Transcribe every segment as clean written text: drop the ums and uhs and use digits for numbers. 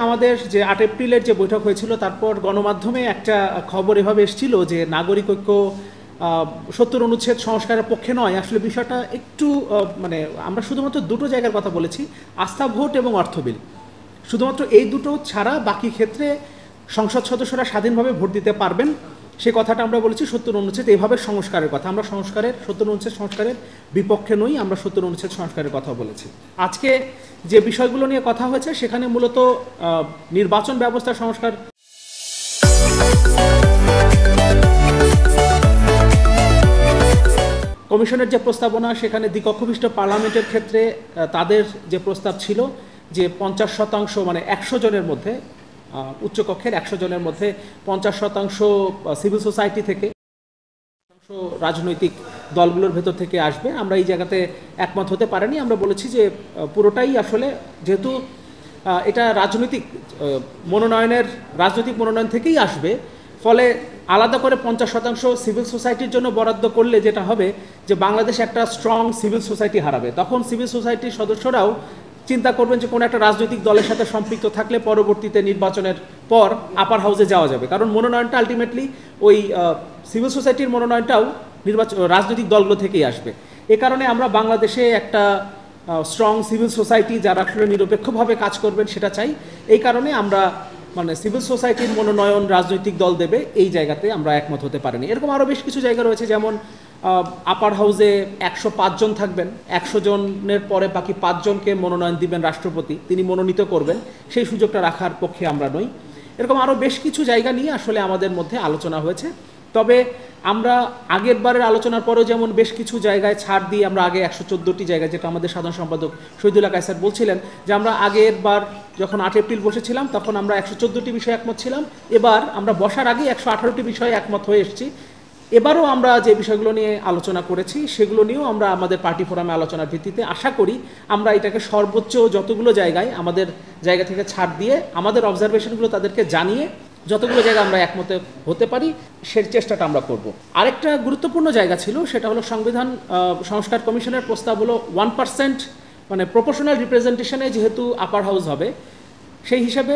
আমাদের যে 8 এপ্রিলের যে বৈঠক হয়েছিল তারপর গণমাধ্যমে একটা খবর এভাবে এসেছিল যে নাগরিক ঐক্য 70 অনুচ্ছেদ সংস্কারের পক্ষে নয়। আসলে বিষয়টা একটু মানে আমরা শুধুমাত্র দুটো জায়গার কথা বলেছি, আস্থা ভোট এবং অর্থ বিল। শুধুমাত্র এই দুটো ছাড়া বাকি ক্ষেত্রে সংসদ সদস্যরা স্বাধীনভাবে ভোট দিতে পারবেন, সে কথাটা আমরা বলেছি। 70 অনুচ্ছেদ এইভাবে সংস্কারের কথা, আমরা 70 অনুচ্ছেদ সংস্কারের বিপক্ষে নই, আমরা 70 অনুচ্ছেদ সংস্কারের কথা বলেছি। আজকে যে বিষয়গুলো নিয়ে কথা হয়েছে সেখানে মূলত নির্বাচন ব্যবস্থা সংস্কার, কমিশনের যে প্রস্তাবনা সেখানে দ্বিকক্ষবিষ্ট পার্লামেন্টের ক্ষেত্রে তাদের যে প্রস্তাব ছিল যে 50% মানে 100 জনের মধ্যে উচ্চকক্ষের 100 জনের মধ্যে 50% সিভিল সোসাইটি থেকে, রাজনৈতিক দলগুলোর ভেতর থেকে আসবে। আমরা এই জায়গাতে একমত হতে পারিনি। আমরা বলেছি যে পুরোটাই আসলে যেহেতু এটা রাজনৈতিক মনোনয়ন থেকেই আসবে, ফলে আলাদা করে 50% সিভিল সোসাইটির জন্য বরাদ্দ করলে যেটা হবে যে বাংলাদেশ একটা স্ট্রং সিভিল সোসাইটি হারাবে। তখন সিভিল সোসাইটির সদস্যরাও চিন্তা করবেন যে কোনো একটা রাজনৈতিক দলের সাথে সম্পৃক্ত থাকলে পরবর্তীতে নির্বাচনের পর আপার হাউসে যাওয়া যাবে, কারণ মনোনয়নটা আলটিমেটলি ওই সিভিল সোসাইটির মনোনয়নটাও রাজনৈতিক দলগুলো থেকেই আসবে। এ কারণে আমরা বাংলাদেশে একটা স্ট্রং সিভিল সোসাইটি যারা আসলে নিরপেক্ষভাবে কাজ করবেন সেটা চাই। এই কারণে আমরা মানে সিভিল সোসাইটির মনোনয়ন রাজনৈতিক দল দেবে, এই জায়গাতে আমরা একমত হতে পারিনি। এরকম আরও বেশ কিছু জায়গা রয়েছে, যেমন আপার হাউসে 105 জন থাকবেন, 100 জনের পরে বাকি 5 জনকে মনোনয়ন দিবেন রাষ্ট্রপতি, তিনি মনোনীত করবেন, সেই সুযোগটা রাখার পক্ষে আমরা নই। এরকম আরও বেশ কিছু জায়গা নিয়ে আসলে আমাদের মধ্যে আলোচনা হয়েছে। তবে আমরা আগের বারের আলোচনার পরেও যেমন বেশ কিছু জায়গায় ছাড় দিয়ে আমরা আগে 114টি জায়গায়, যেটা আমাদের সাধারণ সম্পাদক শহীদুল্লাহ কায়সার বলছিলেন যে আমরা আগের বার যখন 8 এপ্রিল বসেছিলাম তখন আমরা 114টি বিষয়ে একমত ছিলাম, এবার আমরা বসার আগে 118টি বিষয়ে একমত হয়ে এসেছি। এবারও আমরা যে বিষয়গুলো নিয়ে আলোচনা করেছি সেগুলো নিয়েও আমরা আমাদের পার্টি ফোরামে আলোচনার ভিত্তিতে আশা করি আমরা এটাকে সর্বোচ্চ যতগুলো জায়গায় আমাদের জায়গা থেকে ছাড় দিয়ে আমাদের অবজারভেশনগুলো তাদেরকে জানিয়ে যতগুলো জায়গা আমরা একমতে হতে পারি সেই চেষ্টাটা আমরা করব। আরেকটা গুরুত্বপূর্ণ জায়গা ছিল, সেটা হলো সংবিধান সংস্কার কমিশনের প্রস্তাব হলো 1% মানে প্রপোর্শনাল রিপ্রেজেন্টেশনে যেহেতু আপার হাউস হবে, সেই হিসাবে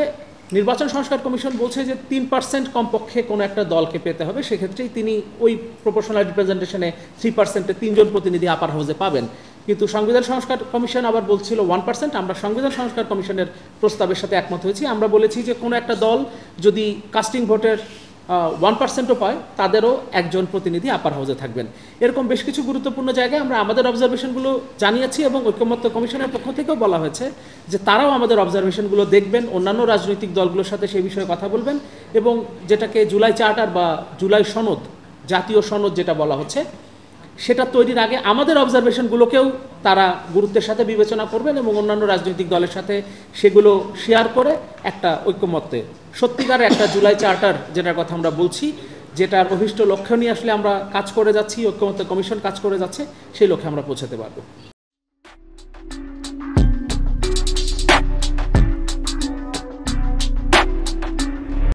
নির্বাচন সংস্কার কমিশন বলছে যে 3% কমপক্ষে কোনো একটা দলকে পেতে হবে। সেক্ষেত্রেই তিনি ওই প্রপোর্শনাল রিপ্রেজেন্টেশনে 3%-এ 3 জন প্রতিনিধি আপার হাউসে পাবেন। কিন্তু সংবিধান সংস্কার কমিশন আবার বলছিল 1%। আমরা সংবিধান সংস্কার কমিশনের প্রস্তাবের সাথে একমত হয়েছি। আমরা বলেছি যে কোনো একটা দল যদি কাস্টিং ভোটের 1%ও পায় তাদেরও একজন প্রতিনিধি আপার হাউসে থাকবেন। এরকম বেশ কিছু গুরুত্বপূর্ণ জায়গায় আমরা আমাদের অবজারভেশনগুলো জানিয়েছি এবং ঐকমত্য কমিশনের পক্ষ থেকেও বলা হয়েছে যে তারাও আমাদের অবজারভেশনগুলো দেখবেন, অন্যান্য রাজনৈতিক দলগুলোর সাথে সেই বিষয়ে কথা বলবেন এবং যেটাকে জুলাই চার্টার বা জুলাই সনদ, জাতীয় সনদ যেটা বলা হচ্ছে, সেটা তৈরির আগে আমাদের অবজারভেশনগুলোকেও তারা গুরুত্বের সাথে বিবেচনা করবেন এবং অন্যান্য রাজনৈতিক দলের সাথে সেগুলো শেয়ার করে একটা ঐকমত্যে সত্যিকার একটা জুলাই চার্টার যেটার কথা আমরা বলছি, যেটার অভিষ্ট লক্ষ্য নিয়ে আসলে আমরা কাজ করে যাচ্ছি, ঐকমত্য কমিশন কাজ করে যাচ্ছে, সেই লক্ষ্যে আমরা পৌঁছাতে পারবো।